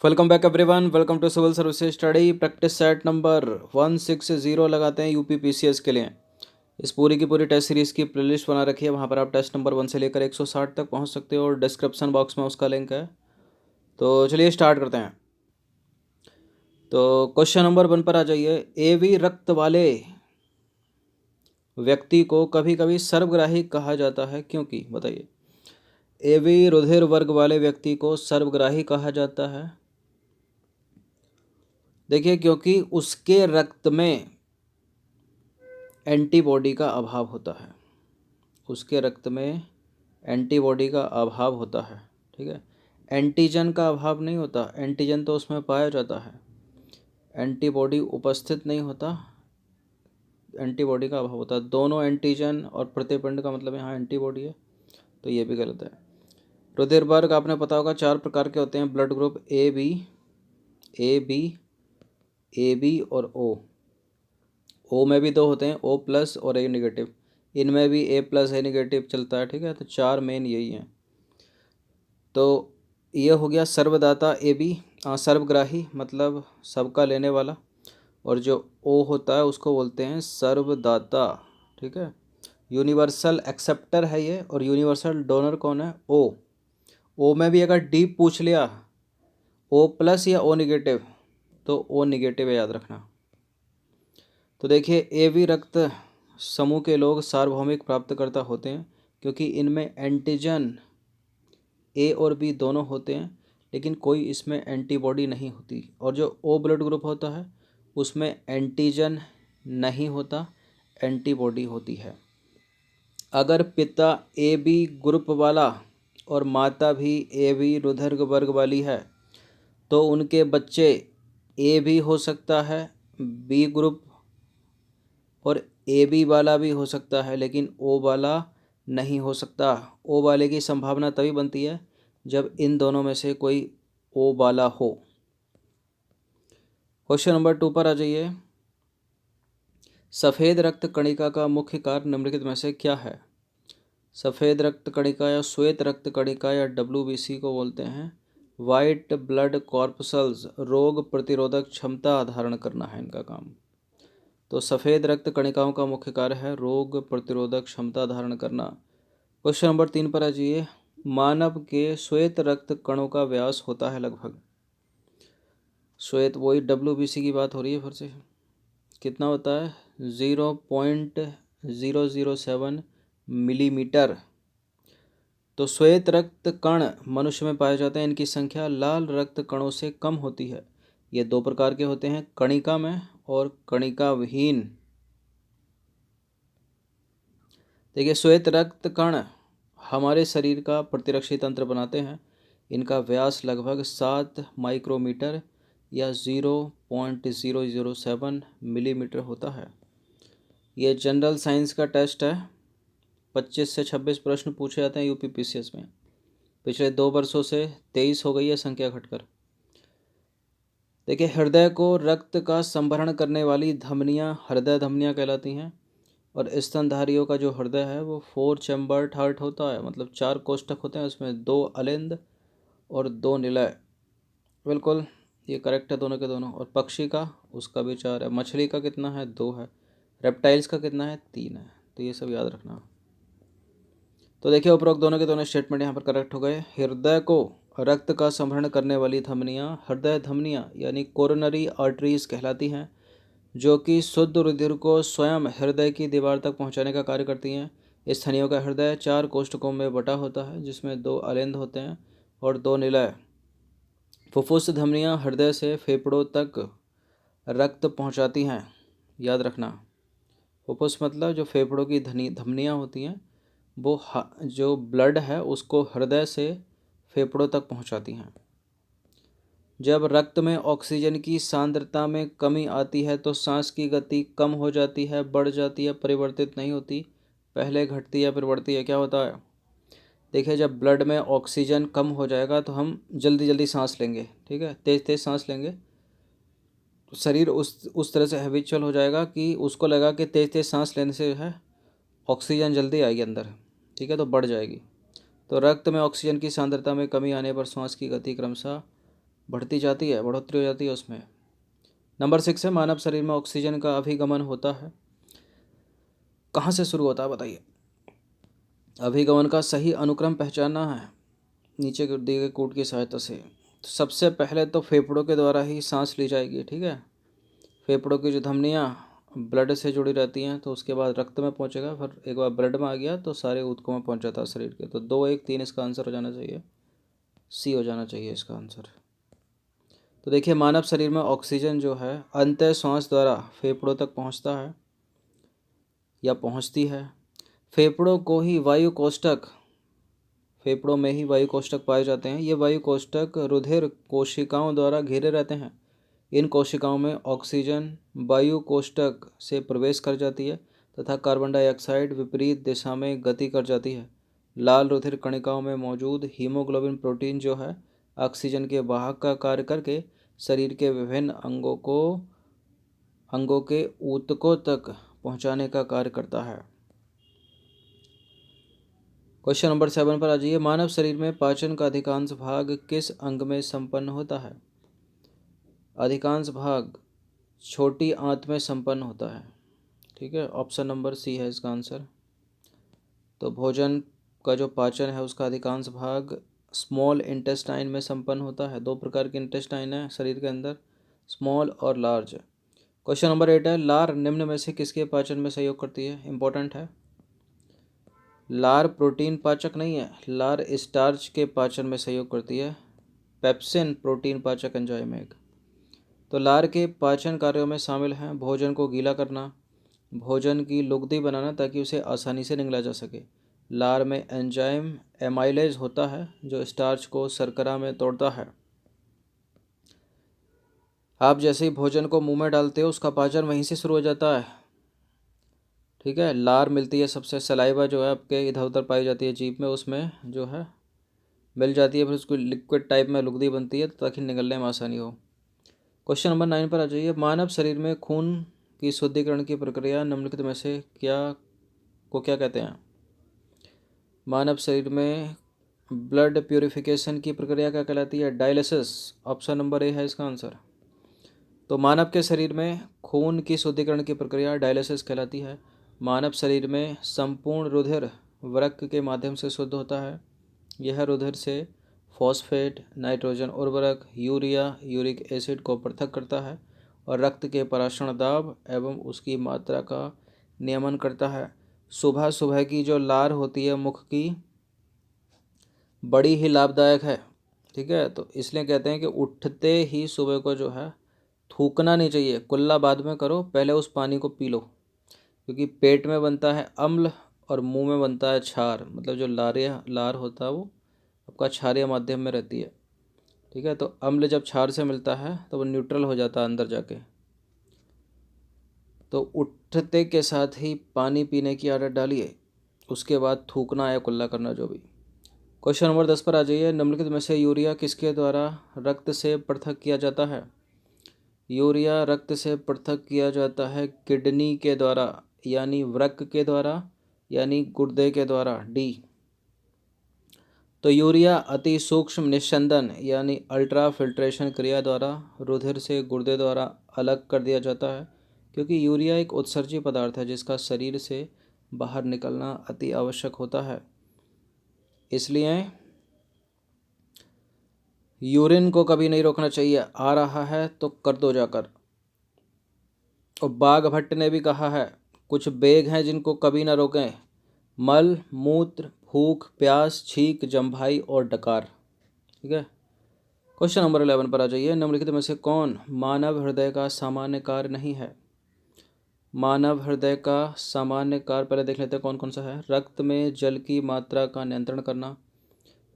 Welcome back everyone. Welcome to civil services study practice set number 160 लगाते हैं UP PCS के लिए। इस पूरी की पूरी टेस्ट सीरीज़ की प्लेलिस्ट बना रखी है, वहाँ पर आप टेस्ट नंबर 1 से लेकर 160 तक पहुँच सकते हो और डिस्क्रिप्शन बॉक्स में उसका लिंक है। तो चलिए स्टार्ट करते हैं। तो क्वेश्चन नंबर 1 पर आ जाइए। एवी रक्त वाले व्यक्ति को कभी कभी सर्वग्राही कहा जाता है, क्योंकि बताइए। एवी रुधिर वर्ग वाले व्यक्ति को सर्वग्राही कहा जाता है, देखिए, क्योंकि उसके रक्त में एंटीबॉडी का अभाव होता है। उसके रक्त में एंटीबॉडी का अभाव होता है, ठीक है। एंटीजन का अभाव नहीं होता, एंटीजन तो उसमें पाया जाता है, एंटीबॉडी उपस्थित नहीं होता, एंटीबॉडी का अभाव होता है। दोनों एंटीजन और प्रतिपिंड का मतलब यहाँ एंटीबॉडी है, तो ये भी गलत है। रुधिर वर्ग आपने पता होगा 4 प्रकार के होते हैं, ब्लड ग्रुप ए बी और ओ में भी 2 होते हैं, ओ प्लस और ए नेगेटिव। इनमें भी ए प्लस ए नेगेटिव चलता है, ठीक है। तो 4 मेन यही हैं। तो ये हो गया सर्वदाता ए बी, सर्वग्राही मतलब सबका लेने वाला, और जो ओ होता है उसको बोलते हैं सर्वदाता, ठीक है। यूनिवर्सल एक्सेप्टर है ये, और यूनिवर्सल डोनर कौन है? ओ में भी अगर डी पूछ लिया, ओ प्लस या ओ नेगेटिव, तो ओ नेगेटिव है, याद रखना। तो देखिए, ए बी रक्त समूह के लोग सार्वभौमिक प्राप्तकर्ता होते हैं, क्योंकि इनमें एंटीजन ए और बी दोनों होते हैं, लेकिन कोई इसमें एंटीबॉडी नहीं होती। और जो ओ ब्लड ग्रुप होता है उसमें एंटीजन नहीं होता, एंटीबॉडी होती है। अगर पिता ए बी ग्रुप वाला और माता भी ए बी रुधिर वर्ग वाली है, तो उनके बच्चे ए भी हो सकता है, बी ग्रुप और ए बी वाला भी हो सकता है, लेकिन ओ वाला नहीं हो सकता। ओ वाले की संभावना तभी बनती है जब इन दोनों में से कोई ओ वाला हो। क्वेश्चन नंबर 2 पर आ जाइए। सफ़ेद रक्त कणिका का मुख्य कार्य निम्नलिखित में से क्या है? सफ़ेद रक्त कणिका या श्वेत रक्त कणिका या WBC को बोलते हैं वाइट ब्लड कॉर्पसल्स, रोग प्रतिरोधक क्षमता धारण करना है इनका काम। तो सफ़ेद रक्त कणिकाओं का मुख्य कार्य है रोग प्रतिरोधक क्षमता धारण करना। क्वेश्चन नंबर 3 पर आ जाइए। मानव के श्वेत रक्त कणों का व्यास होता है लगभग, श्वेत वही WBC की बात हो रही है फिर से, कितना होता है? 0.007 मिलीमीटर। तो श्वेत रक्त कण मनुष्य में पाए जाते हैं, इनकी संख्या लाल रक्त कणों से कम होती है। ये 2 प्रकार के होते हैं, कणिका में और कणिका विहीन। देखिए, श्वेत रक्त कण हमारे शरीर का प्रतिरक्षी तंत्र बनाते हैं। इनका व्यास लगभग 7 माइक्रोमीटर या 0.007 मिलीमीटर होता है। ये जनरल साइंस का टेस्ट है, 25 से 26 प्रश्न पूछे जाते हैं यूपी पीसीएस में। पिछले 2 वर्षों से 23 हो गई है संख्या घटकर। देखिए, हृदय को रक्त का संभरण करने वाली धमनियाँ हृदय धमनियाँ कहलाती हैं, और स्तनधारियों का जो हृदय है वो 4 चैम्बर्ड हार्ट होता है, मतलब 4 कोष्ठक होते हैं, उसमें 2 अलिंद और 2 निलय। बिल्कुल, ये करेक्ट है दोनों के दोनों। और पक्षी का, उसका भी 4 है। मछली का कितना है? 2 है। रेप्टाइल्स का कितना है? 3 है। तो ये सब याद रखना। तो देखिए, उपरोक्त दोनों के दोनों स्टेटमेंट यहाँ पर करेक्ट हो गए। हृदय को रक्त का संभरण करने वाली धमनियाँ हृदय धमनियाँ यानी कोरोनरी आर्टरीज कहलाती हैं, जो कि शुद्ध रुधिर को स्वयं हृदय की दीवार तक पहुँचाने का कार्य करती हैं। इस थनियों का हृदय 4 कोष्ठकों में बटा होता है, जिसमें 2 अलिंद होते हैं और 2 निलय। फुफ्फुस धमनियाँ हृदय से फेफड़ों तक रक्त पहुँचाती हैं, याद रखना। फुफ्फुस मतलब जो फेफड़ों की धमनियाँ होती हैं, वो जो ब्लड है उसको हृदय से फेफड़ों तक पहुंचाती हैं। जब रक्त में ऑक्सीजन की सांद्रता में कमी आती है तो सांस की गति कम हो जाती है, बढ़ जाती है, परिवर्तित नहीं होती। पहले घटती है फिर बढ़ती है। क्या होता है? देखिए, जब ब्लड में ऑक्सीजन कम हो जाएगा तो हम जल्दी जल्दी सांस लेंगे, ठीक है, तेज़ तेज़ सांस लेंगे। तो शरीर उस तरह से हैबिचुअल हो जाएगा कि उसको लगा कि तेज़ तेज़ सांस लेने से है ऑक्सीजन जल्दी आएगी अंदर, ठीक है, तो बढ़ जाएगी। तो रक्त में ऑक्सीजन की सांद्रता में कमी आने पर श्वास की गति क्रमशः बढ़ती जाती है, बढ़ोतरी हो जाती है उसमें। नंबर 6 है, मानव शरीर में ऑक्सीजन का अभिगमन होता है, कहाँ से शुरू होता है बताइए। अभिगमन का सही अनुक्रम पहचानना है नीचे के दिए गए कोड की सहायता से। तो सबसे पहले तो फेफड़ों के द्वारा ही सांस ली जाएगी, ठीक है। फेफड़ों की जो धमनियाँ ब्लड से जुड़ी रहती हैं, तो उसके बाद रक्त में पहुंचेगा, फिर एक बार ब्लड में आ गया तो सारे ऊतकों में पहुंच जाता है शरीर के। तो 2, 1, 3 इसका आंसर हो जाना चाहिए, सी हो जाना चाहिए इसका आंसर। तो देखिए, मानव शरीर में ऑक्सीजन जो है अंतः श्वास द्वारा फेफड़ों तक पहुंचता है या पहुंचती है। फेफड़ों को ही वायु कोष्ठक, फेफड़ों में ही वायु कोष्ठक पाए जाते हैं। ये वायु कोष्ठक रुधिर कोशिकाओं द्वारा घिरे रहते हैं। इन कोशिकाओं में ऑक्सीजन वायु कोष्ठक से प्रवेश कर जाती है तथा कार्बन डाइऑक्साइड विपरीत दिशा में गति कर जाती है। लाल रुधिर कणिकाओं में मौजूद हीमोग्लोबिन प्रोटीन जो है ऑक्सीजन के वाहक का कार्य करके शरीर के विभिन्न अंगों के ऊतकों तक पहुंचाने का कार्य करता है। क्वेश्चन नंबर 7 पर आ जाइए। मानव शरीर में पाचन का अधिकांश भाग किस अंग में संपन्न होता है? अधिकांश भाग छोटी आंत में संपन्न होता है, ठीक है। ऑप्शन नंबर सी है इसका आंसर। तो भोजन का जो पाचन है उसका अधिकांश भाग स्मॉल इंटेस्टाइन में संपन्न होता है। 2 प्रकार के इंटेस्टाइन है शरीर के अंदर, स्मॉल और लार्ज। क्वेश्चन नंबर 8 है, लार निम्न में से किसके पाचन में सहयोग करती है? इंपॉर्टेंट है। लार प्रोटीन पाचक नहीं है, लार स्टार्च के पाचन में सहयोग करती है। पेप्सिन प्रोटीन पाचक एंजाइम है। तो लार के पाचन कार्यों में शामिल हैं भोजन को गीला करना, भोजन की लुगदी बनाना ताकि उसे आसानी से निगला जा सके। लार में एंजाइम एमाइलेज होता है जो स्टार्च को शर्करा में तोड़ता है। आप जैसे ही भोजन को मुंह में डालते हो उसका पाचन वहीं से शुरू हो जाता है, ठीक है। लार मिलती है सबसे, सलाइवा जो है आपके इधर उधर पाई जाती है जीभ में, उसमें जो है मिल जाती है, फिर उसको लिक्विड टाइप में लुगदी बनती है ताकि निगलने में आसानी हो। क्वेश्चन नंबर 9 पर आ जाइए। मानव शरीर में खून की शुद्धिकरण की प्रक्रिया निम्नलिखित में से क्या कहते हैं? मानव शरीर में ब्लड प्यूरिफिकेशन की प्रक्रिया क्या कहलाती है? डायलिसिस। ऑप्शन नंबर ए है इसका आंसर। तो मानव के शरीर में खून की शुद्धिकरण की प्रक्रिया डायलिसिस कहलाती है। मानव शरीर में संपूर्ण रुधिर वृक्क के माध्यम से शुद्ध होता है। यह रुधिर से फॉस्फेट, नाइट्रोजन उर्वरक, यूरिया, यूरिक एसिड को पृथक करता है और रक्त के पराशरण दाब एवं उसकी मात्रा का नियमन करता है। सुबह सुबह की जो लार होती है मुख की, बड़ी ही लाभदायक है, ठीक है। तो इसलिए कहते हैं कि उठते ही सुबह को जो है थूकना नहीं चाहिए, कुल्ला बाद में करो, पहले उस पानी को पी लो, क्योंकि पेट में बनता है अम्ल और मुंह में बनता है क्षार। मतलब जो लार होता है वो आपका क्षारीय माध्यम में रहती है, ठीक है। तो अम्ल जब क्षार से मिलता है तो वो न्यूट्रल हो जाता है अंदर जाके। तो उठते के साथ ही पानी पीने की आदत डालिए, उसके बाद थूकना या कुल्ला करना जो भी। क्वेश्चन नंबर 10 पर आ जाइए। निम्नलिखित में से यूरिया किसके द्वारा रक्त से पृथक किया जाता है? यूरिया रक्त से पृथक किया जाता है किडनी के द्वारा, यानी वृक्क के द्वारा, यानी गुर्दे के द्वारा, डी। तो यूरिया अति सूक्ष्म निस्यंदन यानी अल्ट्रा फिल्ट्रेशन क्रिया द्वारा रुधिर से गुर्दे द्वारा अलग कर दिया जाता है, क्योंकि यूरिया एक उत्सर्जी पदार्थ है जिसका शरीर से बाहर निकलना अति आवश्यक होता है। इसलिए यूरिन को कभी नहीं रोकना चाहिए, आ रहा है तो कर दो जाकर। और बाघ भट्ट ने भी कहा है, कुछ बेग हैं जिनको कभी ना रोकें, मल, मूत्र, भूख, प्यास, छींक, जम्भाई और डकार, ठीक है। क्वेश्चन नंबर 11 पर आ जाइए। निम्नलिखित में से कौन मानव हृदय का सामान्य कार्य नहीं है? मानव हृदय का सामान्य कार्य पहले देख लेते हैं कौन कौन सा है। रक्त में जल की मात्रा का नियंत्रण करना,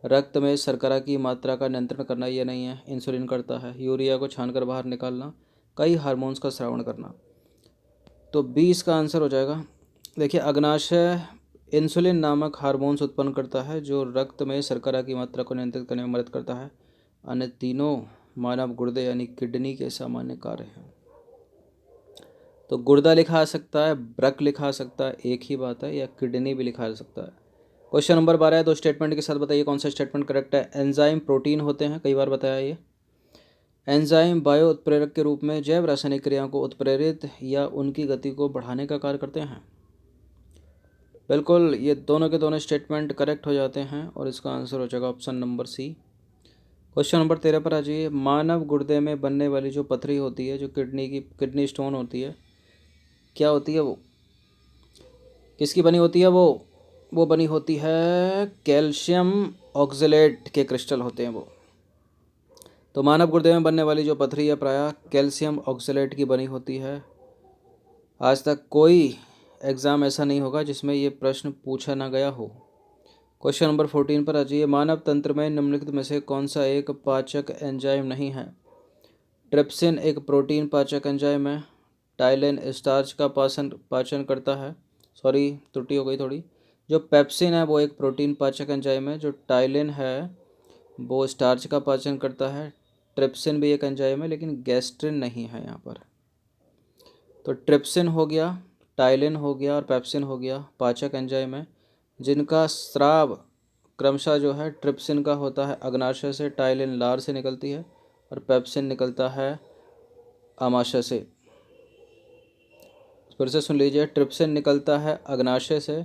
रक्त में शर्करा की मात्रा का नियंत्रण करना, ये नहीं है, इंसुलिन करता है। यूरिया को छानकर बाहर निकालना, कई हार्मोन्स का स्रावण करना। तो 20 का आंसर हो जाएगा। देखिए, अग्नाशय इंसुलिन नामक हार्मोन्स उत्पन्न करता है जो रक्त में शर्करा की मात्रा को नियंत्रित करने में मदद करता है। अन्य तीनों मानव गुर्दे यानी किडनी के सामान्य कार्य हैं। तो गुर्दा लिखा आ सकता है, ब्रक लिखा आ सकता है, एक ही बात है, या किडनी भी लिखा जा सकता है। क्वेश्चन नंबर 12 है, 2 स्टेटमेंट के साथ बताइए कौन सा स्टेटमेंट करेक्ट है। एंजाइम प्रोटीन होते हैं, कई बार बताया ये। एंजाइम बायो उत्प्रेरक के रूप में जैव रासायनिक क्रियाओं को उत्प्रेरित या उनकी गति को बढ़ाने का कार्य करते हैं। बिल्कुल, ये दोनों के दोनों स्टेटमेंट करेक्ट हो जाते हैं और इसका आंसर हो जाएगा option number C. Question number 13 पर आ जाइए। मानव गुर्दे में बनने वाली जो पथरी होती है, जो किडनी स्टोन होती है, क्या होती है वो? किसकी बनी होती है वो बनी होती है कैल्शियम ऑक्जेलेट के क्रिस्टल होते हैं वो। तो मानव गुर्दे में बनने वाली जो पथरी है प्रायः कैल्शियम ऑक्जेलेट की बनी होती है। आज तक कोई एग्ज़ाम ऐसा नहीं होगा जिसमें ये प्रश्न पूछा ना गया हो। क्वेश्चन नंबर 14 पर आ जाइए। मानव तंत्र में निम्नलिखित में से कौन सा एक पाचक एंजाइम नहीं है? ट्रिप्सिन एक प्रोटीन पाचक एंजाइम है। टाइलिन स्टार्च का पाचन करता है। सॉरी, त्रुटि हो गई थोड़ी। जो पेप्सिन है वो एक प्रोटीन पाचक एंजाइम है। जो टाइलिन है वो स्टार्च का पाचन करता है। ट्रिप्सिन भी एक एंजाइम है लेकिन गैस्ट्रिन नहीं है यहाँ पर। तो ट्रिप्सिन हो गया, टाइलिन हो गया और पेप्सिन हो गया, पाचक एंजाइम है जिनका स्राव क्रमशः जो है ट्रिप्सिन का होता है अग्नाशय से, टाइलिन लार से निकलती है और पेप्सिन निकलता है आमाशय से। फिर से सुन लीजिए, ट्रिप्सिन निकलता है अग्नाशय से,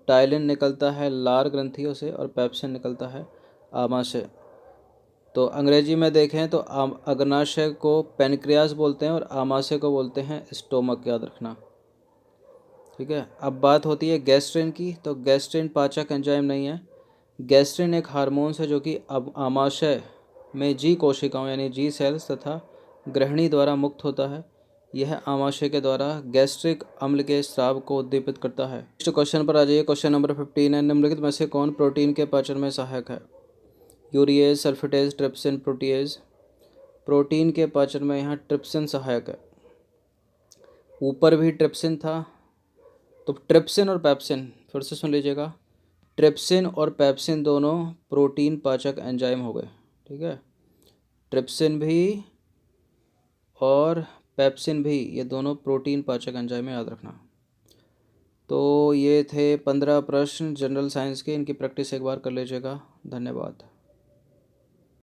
टाइलिन निकलता है लार ग्रंथियों से और पेप्सिन निकलता है आमाशय। तो अंग्रेजी में देखें तो अग्नाशय को पेनक्रियास बोलते हैं और आमाशय को बोलते हैं स्टोमक, याद रखना। ठीक है, अब बात होती है गैस्ट्रिन की। तो गैस्ट्रिन पाचक एंजाइम नहीं है। गैस्ट्रिन एक हार्मोन्स है जो कि अब आमाशय में जी कोशिकाओं यानी जी सेल्स तथा ग्रहणी द्वारा मुक्त होता है। यह आमाशय के द्वारा गैस्ट्रिक अम्ल के स्राव को उद्दीपित करता है। नेक्स्ट क्वेश्चन पर आ जाइए। क्वेश्चन नंबर 15 है। निम्नलिखित में से कौन प्रोटीन के पाचन में सहायक है? Urease, sulfatase, trypsin, protease. Protein के पाचन में यहाँ ट्रिप्सिन सहायक है। ऊपर भी ट्रिप्सिन था, तो ट्रिप्सिन और पेप्सिन, फिर से सुन लीजिएगा, ट्रिप्सिन और पेप्सिन दोनों प्रोटीन पाचक एंजाइम हो गए। ठीक है, ट्रिप्सिन भी और पेप्सिन भी, ये दोनों प्रोटीन पाचक एंजाइम है, याद रखना। तो ये थे 15 प्रश्न जनरल साइंस के। इनकी प्रैक्टिस एक बार कर लीजिएगा। धन्यवाद।